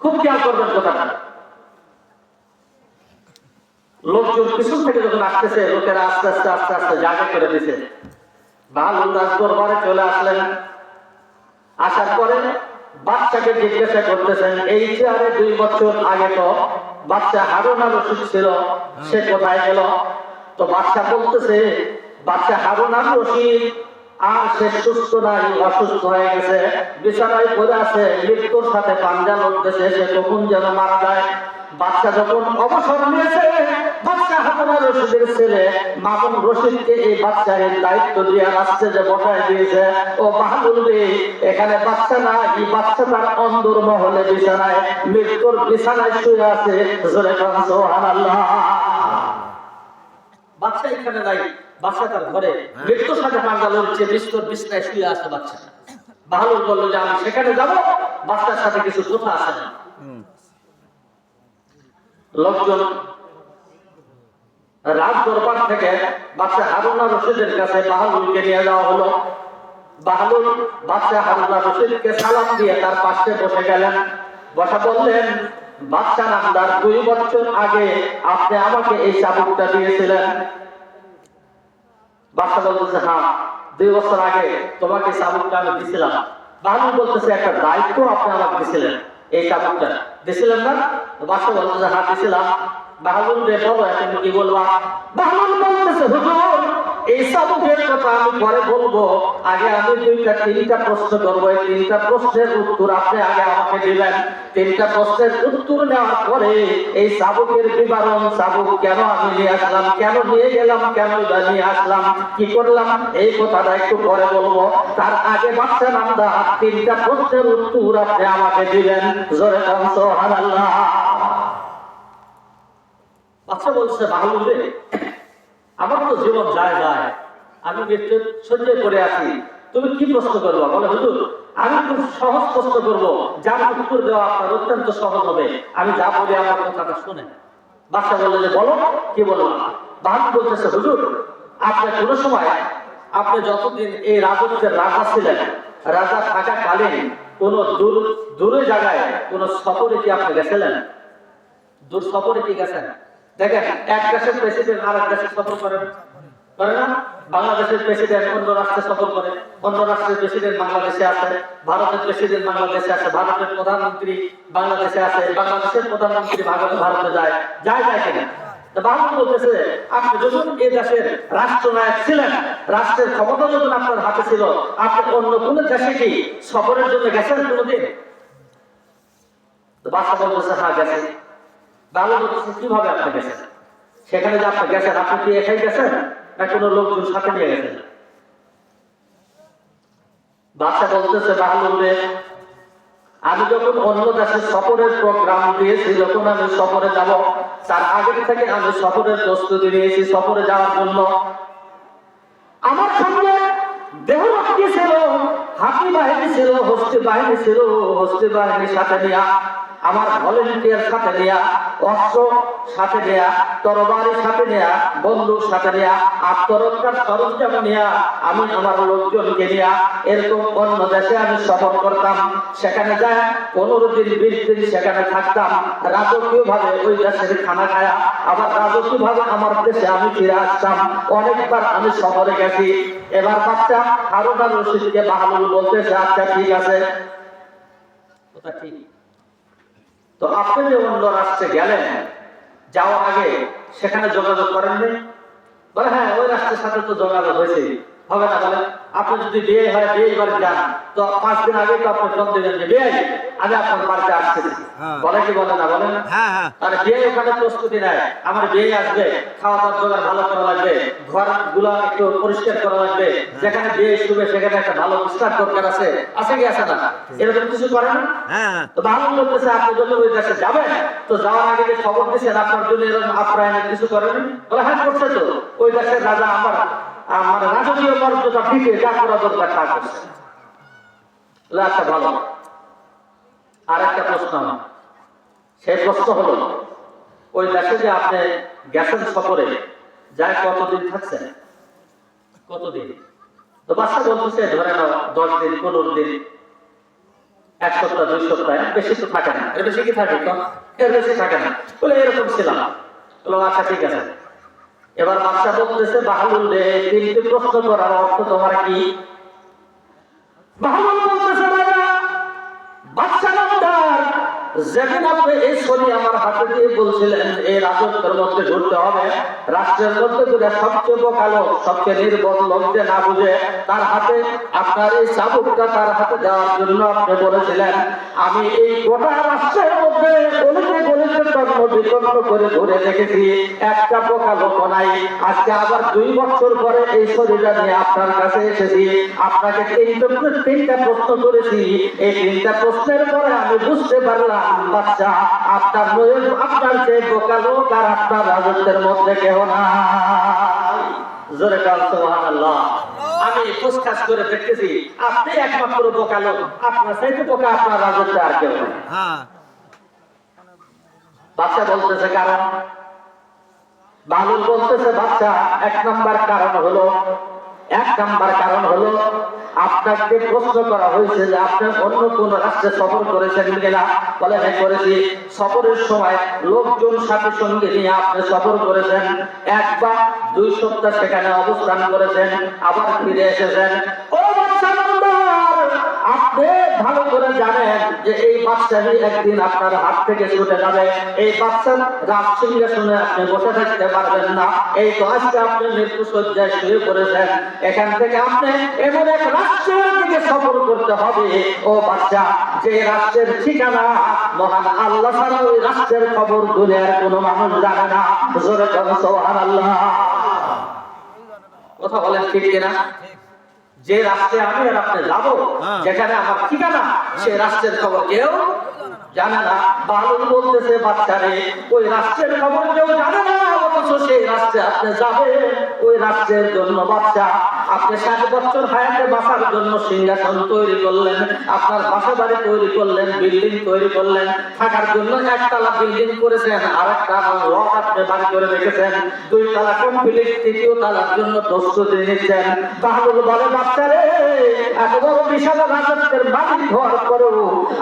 খুব খেয়াল করবেন কথাটা। লোকজন পিছন থেকে যখন আসতেছে, লোকেরা আস্তে আস্তে আস্তে আস্তে জায়গা করে দিছে। বাহলুল রাজ দরবারে চলে আসলেন। আসার পরে বাচ্চাকে জিজ্ঞাসা করতেছেন, এই চেয়ারে 2 বছর আগে তো বাচ্চা হারুন আর রশিদ ছিল, সে কোথায় গেল? তো বাচ্চা বলতেছে, বাচ্চা হারুন আর রশিদ আর সে সুস্থ নাই, অসুস্থ হয়ে গেছে, বিছানায় পড়ে আছে, মৃত্যুর সাথে পাঞ্জা লড়তেছে, সে কখন যেন মারা যায়। বাচ্চা যখন অবসর নিয়েছে, বাচ্চা হারুন আর রশিদের ছেলে মামুন রশিদকে এই বাচ্চার দায়িত্ব দিয়ে রাস্তে যে বসায় দিয়েছে। ও বাহাদুর রে, এখানে বাচ্চা না, এই বাচ্চা তার অন্দর মহলে বিছানায়, মৃত্যুর বিছানায় শুয়ে আছে। জোরে কান সুবহানাল্লাহ। বাচ্চা এখানে নাই, বাচ্চা তার ঘরে মৃত্যুর সাথে পাঞ্জা লড়ছে, মৃত্যুর বিছানায় শুয়ে আছে বাচ্চা। বাহাদুর বলল যে আমি সেখানে যাব, বাচ্চার সাথে কিছু কথা আছে না। লোকজন রাজ দরবার থেকে বাচ্চা হারুন আর রশিদের কাছে বাহাদুরকে নিয়ে যাওয়া হলো। বাহাদুর বাচ্চা হারুন আর রশিদকে সালাম দিয়ে তার পাশে বসে গেলেন। বসা বললেন, বাচ্চা নামদার, 2 বছর আগে আপনি আমাকে এই চাবুকটা দিয়েছিলেন। বাচ্চা বলতেছে, হ্যাঁ, 2 বছর আগে তোমাকে চাবুকটা আমি দিয়েছিলাম। বাহাদুর বলতেছে, একটা দায়িত্ব আপনি আমাকে দিয়েছিলেন, এই চাবুকটা দিয়েছিলেন না? বাচ্চা বলতেছে, হ্যাঁ দিয়েছিলাম। বাহাদুর রে বলো, এখন কি বলবা? বাহাদুর বলতেছে, হুজুর এই চাবুকের কথা আমি পরে বলবো, আগে আমি 2-3টা প্রশ্ন করবো। এই 3টা প্রশ্নের উত্তর আপনি আগে আমাকে দিবেন। 3টা প্রশ্নের উত্তর নেওয়ার পরে এই চাবুকের বিবরণ, চাবুক কেন আমি নিয়ে আসলাম, কেন নিয়ে গেলাম, কেন নিয়ে আসলাম, কি করলাম, এই কথাটা একটু পরে বলবো। তার আগে বাচ্চা নামদা 3টা প্রশ্নের উত্তর আপনি আমাকে দিবেন। জোরে কান সুবহানাল্লাহ। বাচ্চা বলছে, বাহাদুর রে, আমার তো জীবন যায় যায়, আমি মৃত্যু সহ্য করে আছি, তুমি কি প্রশ্ন করবো? বলে, হুজুর আমি খুব সহজ প্রশ্ন করবো, যার উত্তর দেওয়া আপনার অত্যন্ত সহজ হবে, আমি যা বলি আমার কথাটা শুনে। বাচ্চা বললে যে বলো, কি বলো? বাহাদুর বলতেছে, হুজুর আপনি কোনো সময়, আপনি যতদিন এই রাজত্বের রাজা ছিলেন, রাজা থাকাকালীন কোন দূরে জায়গায় কোন সফরে কি আপনি গেছিলেন? দূর সফরে কি গেছেন? দেখেন, এক দেশের প্রেসিডেন্ট আরেক দেশে সফর করেন, করে না? বাংলাদেশের প্রেসিডেন্ট অন্য রাষ্ট্রে সফর করে, অন্য রাষ্ট্রের প্রেসিডেন্ট বাংলাদেশে আসে, ভারতের প্রেসিডেন্ট বাংলাদেশে আসে, ভারতের প্রধানমন্ত্রী বাংলাদেশে আসে, বাংলাদেশের প্রধানমন্ত্রী ভারতে যায়, যায় কিনা? বাহাদুর বলতেছে, আপনি যখন এই দেশের রাষ্ট্রনায়ক ছিলেন, রাষ্ট্রের ক্ষমতা যখন আপনার হাতে ছিল, আপনি অন্য কোন দেশে কি সফরের জন্য গেছেন কোনোদিন? বাচ্চা বলতেছে, হ্যাঁ গেছে। বাহাদুর বলতেছে, কিভাবে আপনি গেছেন? সেখানে যে আপনি গেছেন, আপনি কি একাই গেছেন না কোনো লোকজন সাথে নিয়ে গেছেন? বাচ্চা বলতেছে, বাহাদুর রে, আমি যখন অন্য দেশে সফরের প্রোগ্রাম দিয়েছি, যখন আমি সফরে যাব, তার আগে থেকে আমি সফরের প্রস্তুতি নিয়েছি সফরে যাওয়ার জন্য। আমার সঙ্গে দেহরক্ষী ছিল, হাতি বাহিনী ছিল, হস্তি বাহিনী ছিল, হস্তি বাহিনীর সাথে নিয়ে, আমার ভলেন্টিয়ার সাথে নেয়া, অস্ত্র সাথে নেয়া, তরবারির সাথে নেয়া, বন্দুক সাথে নেয়া, আত্মরক্ষার সরঞ্জাম নেয়া, আমি আমার লোকজনকে নেয়া এরকম অন্য দেশে আমি সফর করতাম। সেখানে যায় 15 দিন 20 দিন সেখানে থাকতাম, রাজকীয় ভাবে ওই দেশের খানা খায়া আবার রাজকীয় ভাবে আমার দেশে আমি ফিরে আসতাম। অনেকবার আমি সফরে গেছি। এবার বাচ্চা হারুন আর রশিদকে বাহাদুর বলতেছে, আচ্ছা ঠিক আছে, কথা ঠিক। তো আপনি যে অন্য রাষ্ট্রে গেলেন, যাওয়ার আগে সেখানে যোগাযোগ করেননি? বলে, হ্যাঁ ওই রাষ্ট্রের সাথে তো যোগাযোগ হয়েছে। হবে না? বলে, আপনি যদি বিয়ে হয়, বিয়ে বাড়ি যান, তো 5 দিন আগে তো আপনি ফোন দেবেন যে বিয়ে আমি আপনার বাড়িতে আসতেছি। বলে কি বলে না? বলেন। আর বিয়ে ওখানে প্রস্তুতি নেয়, আমার বিয়ে আসবে, খাওয়া দাওয়ার জোগাড় ভালো করা লাগবে, ঘর গুলা একটু পরিষ্কার করা লাগবে, যেখানে বিয়ে শুরু সেখানে একটা ভালো স্টার্ট দরকার আছে, আছে কি আছে না? এরকম কিছু করেন? তো ভালো বলতেছে, আপনি যখন ওই দেশে যাবেন, তো যাওয়ার আগে যে খবর দিচ্ছেন আপনার জন্য এরকম আপ্যায়নের কিছু করেন? বলে, হ্যাঁ করছে তো, ওই দেশের রাজা আমার মানে রাজকীয় মর্যাদা দিতে যা করা দরকার তা করছে। আচ্ছা ভালো। আর একটা প্রশ্ন আমার, সেই প্রশ্ন হলো, ওই দেশে যে আপনি গেছেন সফরে, যায় কতদিন থাকছেন? কতদিন? তো বাচ্চা বলতেছে, ধরে নাও 10 দিন 15 দিন। এক সপ্তাহ 2 সপ্তাহ, বেশি তো থাকে না। এর বেশি কি থাকে? এর বেশি থাকে না। বলে এরকম ছিলাম। বলো আচ্ছা ঠিক আছে। এবার বাদশা বলতেছে, বাহলুল রে, 3টি প্রশ্ন করার অর্থ তোমার কি? বাহলুল বলতেছে, রাজা বাদশা নামদার, যেদিন আপনি এই ছবি আমার হাতে দিয়ে বলছিলেন এই রাজত্বের মধ্যে ঘুরতে হবে, রাষ্ট্রের মধ্যে ঘুরে সবচেয়ে বোকালো, সবচেয়ে নির্বোধ লোক যে না বুঝে তার হাতে আপনার এই চাবুকটা তার হাতে দেওয়ার জন্য আপনি বলেছিলেন। আমি এই গোটা রাষ্ট্রের মধ্যে গলিতে গলিতে জন্ম বিপন্ন করে ঘুরে দেখেছি, একটা বোকা লোক নাই। আজকে আবার 2 বছর পরে এই শরীরটা নিয়ে আপনার কাছে এসেছি, আপনাকে 3টা প্রশ্ন করেছি। এই 3টা প্রশ্নের পরে আমি বুঝতে পারলাম বাচ্চা আপনার যে বোকা লোক আর আপনার রাজত্বের মধ্যে কেহ না। জোরে কাল সুবহানাল্লাহ। আমি ফুসকাস করে দেখতেছি আপনি একমাত্র বোকা লোক, আপনার চাইতে বোকা আপনার রাজত্বে আর কেউ নেই। বাচ্চা বলতেছে কারণ, বাহলুল বলতেছে বাচ্চা 1 নাম্বার কারণ হলো আপনাকে প্রশ্ন করা হয়েছে যে আপনি অন্য কোন রাষ্ট্রে সফর করেছেন কিনা। বলে হ্যাঁ করেছি। সফরের সময় লোকজন সাথে সঙ্গে নিয়ে আপনি সফর করেছেন, 1 বা 2 সপ্তাহ সেখানে অবস্থান করেছেন, আবার ফিরে এসেছেন। ও বাচ্চা নাম্বার, আপনি ভালো করে জানেন যে এই বাচ্চাটি একদিন আপনার হাত থেকে ছুটে যাবে। এই বাচ্চার রাজ সিংহাসনে আপনি বসে থাকতে পারবেন না। এই তো আজকে আপনি মৃত্যু শয্যায় শুয়ে পড়েছেন, এখান থেকে আপনি এমন এক রাষ্ট্রের দিকে সফর করতে হবে ও বাচ্চা, যে রাষ্ট্রের ঠিকানা মহান আল্লাহ ছাড়া ওই রাষ্ট্রের খবর দুনিয়ার কোনো মানুষ জানে না। জোরে বলেন সুবহানাল্লাহ। কথা বলেন ঠিক কিনা? যে রাষ্ট্রে আমি আর আপনি যাবো, যেখানে আমার ঠিকানা, সেই রাষ্ট্রের খবর কেউ জানে না। বাহলুল বলতেছে বাচ্চারে, ওই রাষ্ট্রের খবর কেউ জানে না, অথচ সেই রাষ্ট্রে আপনি যাবেন। ওই রাষ্ট্রের জন্য বাচ্চা আপনি 60 বছর হায়াতে বাঁচার জন্য সিংহাসন তৈরি করলেন, আপনার বাসা বাড়ি তৈরি করলেন, বিল্ডিং তৈরি করলেন, থাকার জন্য 1 তলা বিল্ডিং করেছেন, আর একটা রড আপনি বাড়ি করে রেখেছেন, 2 তলা কমপ্লিট, 3য় তলার জন্য প্রস্তুতি নিচ্ছেন। বাহলুল বলে বাচ্চারে, এত বড় বিশাল রাজত্বের মালিক হওয়ার পরেও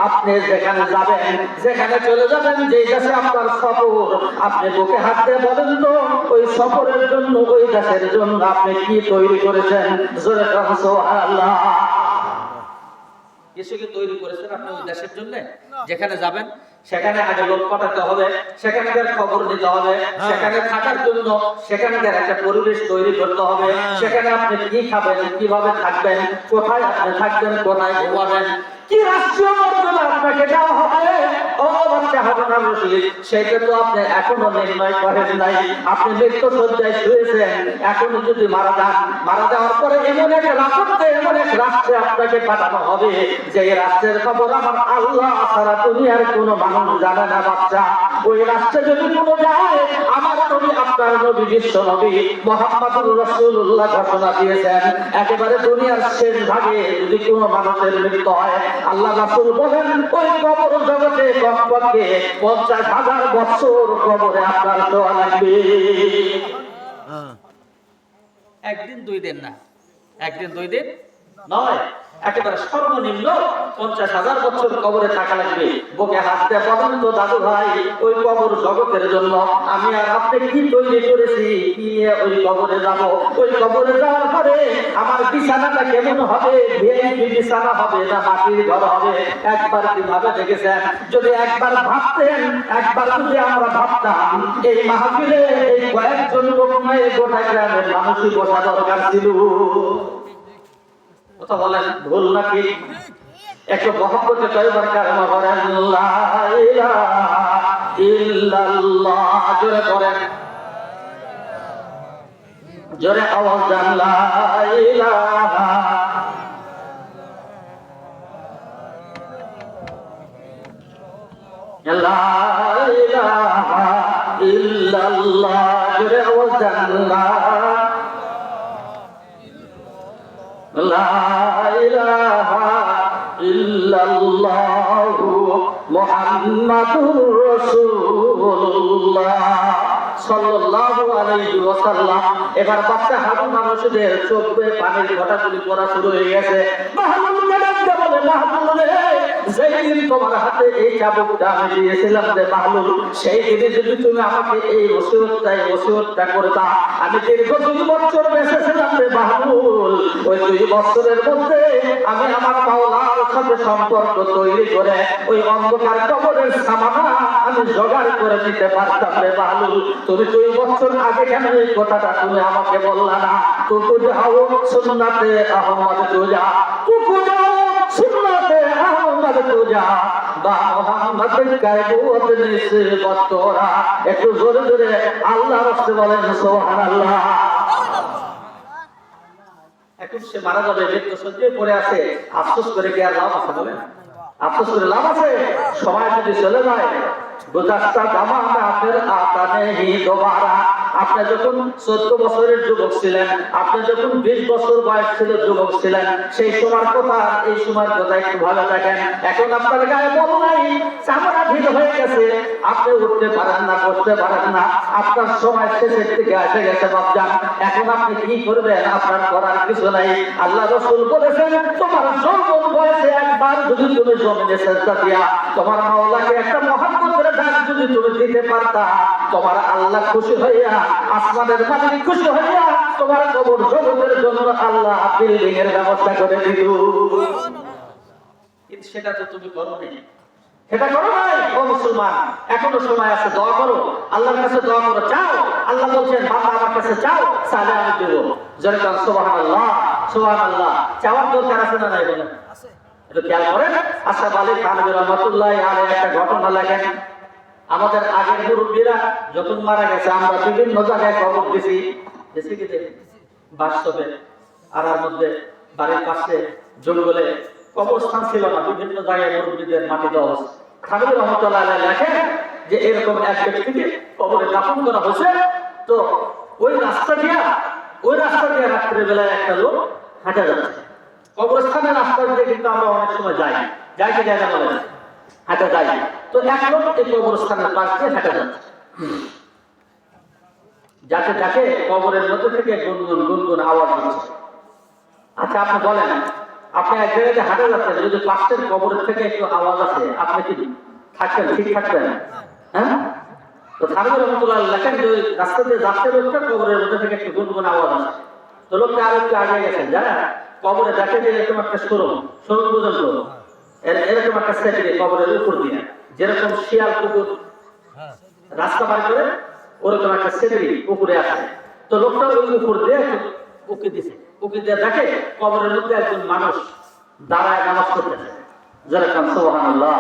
আপনি যেখানে যাবেন, যেখানে চলে যাবেন, যে দেশে আপনার সফর, আপনি বুকে হাত দিয়ে বলেন তো ওই সফরের জন্য, ওই দেশের জন্য আপনি কি তৈরি করেছেন? জোরে বলেন সুবহানাল্লাহ। কিছু কি তৈরি করেছেন আপনি ওই দেশের জন্য? যেখানে যাবেন সেখানে আগে লোক পাঠাতে হবে, সেখানকার খবর নিতে হবে, সেখানে থাকার জন্য সেখানকার একটা পরিবেশ তৈরি করতে হবে, সেখানে আপনি কি খাবেন, কিভাবে থাকবেন, কোথায় আপনি থাকবেন, কোথায় ঘুমাবেন, কি রাষ্ট্রীয় মর্যাদা আপনাকে দেওয়া হবে, ও বাচ্চা হারুন রশিদ, সেটা তো আপনি এখনো নির্ণয় করেন নাই। আপনি মৃত্যু শয্যায় শুয়েছেন, এখনো যদি মারা যাওয়ার পরে এমন এক রাষ্ট্রে, এমন এক রাষ্ট্রে আপনাকে পাঠানো হবে, যে রাষ্ট্রের খবর আমার আল্লাহ ছাড়া দুনিয়ার কোনো মানুষ জানে না। বাচ্চা, ওই রাষ্ট্রে যদি কোনো যায়, আমার নবী, আপনার নবী, বিশ্ব নবী মুহাম্মদুর রাসূলুল্লাহ ঘোষণা দিয়েছেন, একেবারে দুনিয়ার শেষ ভাগে যদি কোনো মানুষের মৃত্যু হয়, আল্লাহ রাসূল বলেন ওই কবর জগতে কমপক্ষে 50,000 বছর কবরে আপনার শোয়া লাগবে। 1 দিন 2 দিন না, 1 দিন 2 দিন নয়, একেবারে সর্বনিম্ন 50,000 বছর কবরে থাকা লাগবে। বুকে হাত দিয়ে বলেন তো দাদু ভাই, ওই কবর জগতের জন্য আমি আর আপনি কি তৈরি করেছি, কি নিয়ে ওই কবরে যাব? ওই কবরে যাওয়ার পরে আমার বিছানাটা কেমন হবে? ভিআইপি বিছানা হবে না মাটির ঘর হবে? একবার কি ভাবে দেখেছেন? যদি একবার ভাবতেন, একবার যদি আমরা ভাবতাম, এই মাহফিলে এই কয়েকজন লোক নয়, গোটা গ্রামের মানুষই বসা দরকার ছিল। কথা বলেন ভুল নাকি? একটু মহব্বতে কয়বার কারণ করেন লা ইলাহা ইল্লাল্লাহ, জোরে করেন, জোরে আওয়াজ দেন, লা ইলাহা লা ইলাহা ইল্লাল্লাহ, জোরে আওয়াজ দেন, লা ইলাহা ইল্লাল্লাহু মুহাম্মাদুর রাসূলুল্লাহ সাল্লাল্লাহু আলাইহি ওয়াসাল্লাম। এবার বাচ্চা হারুন রশিদের চোখ বেয়ে পানির ফোঁটাগুলি পড়া শুরু হয়ে গেছে। বাহলুল বলে মাহমুদ রে, যেই দিন তোমার হাতে এই চাবুকটা আমি দিয়েছিলাম রে মাহমুদ, সেই দিনে যদি তুমি আমাকে এই ওসিয়তটা করতা, আমি দীর্ঘ 2 বছর বেঁচে ছিলাম রে মাহমুদ। ওই 2 বছরের মধ্যে আমি আমার মাওলার সাথে সম্পর্ক তৈরি করে ওই অন্ধকার কবরের সামানা আমি জোগাড় করে নিতে পারতাম রে মাহমুদ। তুমি 2 বছর আগে কেন এই কথাটা তুমি আমাকে বললা না? তুকু যাও সুন্নাতে আহমদ তুজা, তুকু যাও সুন্নাতে আহমদ তুজা, বা মোহাম্মদ গায়বুত নিসবত তোরা। একটু জোরে জোরে আল্লাহ রাসূল বলেন সুবহানাল্লাহ। এখন সে মারা যাবে, মৃত্যু সজ্জায় পড়ে আছে, আফসোস করে কি আর লাভ আছে বলেন? আফসোস করে লাভ আছে? সময় যদি চলে যায়, গুজারতা জামানা ফির আতা নেহি দোবারা। আপনি যখন 14 বছরের যুবক ছিলেন, আপনি যখন 20 বছর বয়স ছিল যুবক ছিলেন, সেই সময়ের কথা এই সময়ের কথা একটু ভালো দেখেন। এখন আপনার গায়ে বল নাই, চামড়া ঢিল হয়ে গেছে, আপনি উঠতে পারেন না, বসতে পারেন না, আপনার সময় শেষের দিকে এসে গেছে বাপজান। এখন আপনি কি করবেন? আপনার করার কিছু নাই। আল্লাহ রাসূল বলেছেন, তোমার যৌবন বয়সে একবার যদি তুমি জমিনে সেজদা দিয়া তোমার মাওলাকে একটা মহব্বতের ডাক যদি তুমি দিতে পারতা, তোমার আল্লাহ খুশি হইয়া, আসমানের মালিক খুশি হইয়া তোমার কবর জগতের জন্য আল্লাহ বিল্ডিং এর ব্যবস্থা করে দিল। কিন্তু সেটা তো তুমি করো নাই, সেটা করো নাই। ও মুসলমান, এখনো সময় আছে, দোয়া করো, আল্লাহর কাছে দোয়া করো, চাও। আল্লাহ বলছেন, বান্দা আমার কাছে চাও, চাইলে আমি দেব। জোরে কান সুবহানাল্লাহ, সুবহানাল্লাহ। চাওয়ার দরকার আছে না নাই বলেন? এটা খেয়াল করেন। আশরাফ আলী থানভী রাহমাতুল্লাহি আলাইহি একটা ঘটনা লেখেন। আমাদের আগের মুরব্বীরা যখন মারা গেছে, আমরা বিভিন্ন জায়গায় কবর দিছি, বাস্তবে আড়ার মধ্যে, বাড়ির পাশে, জঙ্গলে কবরস্থান ছিল না, বিভিন্ন জায়গায় মুরব্বীদের মাটি দেওয়া হচ্ছে। থানভী রাহমাতুল্লাহি আলাইহি লেখেন যে এরকম এক ব্যক্তিকে কবরে দাফন করা হয়েছে। তো ওই রাস্তা দিয়ে রাত্রের বেলায় একটা লোক হাঁটা যাচ্ছে। কবরস্থানের রাস্তা দিয়ে কিন্তু আমরা অনেক সময় যাই কি যাই না বলে? হাঁটা যাই। তো এক লোক এই কবরস্থানের পাশ দিয়ে হাঁটা যাচ্ছে, যাতে যাকে কবরের মধ্যে থেকে গুনগুন আওয়াজ হচ্ছে। আচ্ছা আপনি বলেন, আপনি এক জায়গায় হাঁটা যাচ্ছেন, যদি পাশের কবরের থেকে একটু আওয়াজ আসে, আপনি কি থাকবেন? ঠিক থাকবেন? হ্যাঁ। তো থানভী রাহমাতুল্লাহ লেখেন যে রাস্তা দিয়ে যাচ্ছে লোকটা, কবরের মধ্যে থেকে একটু গুনগুন আওয়াজ আসে। তো লোকটা আর একটু আগে গেছেন, জানা কবরে দেখে যে এরকম একটা শোরুম পর্যন্ত এরকম একটা সেটে কবরের উপর দিয়ে, যেরকম শিয়াল কুকুর রাস্তা পার করে ওরকম একটা সেটে উপরে আসে। তো লোকটা ওই উপর দিয়ে উকি দিছে, উকি দিয়ে দেখে কবরের মধ্যে একজন মানুষ দাঁড়ায় নামাজ পড়তেছে। যেরকম সুবহানাল্লাহ।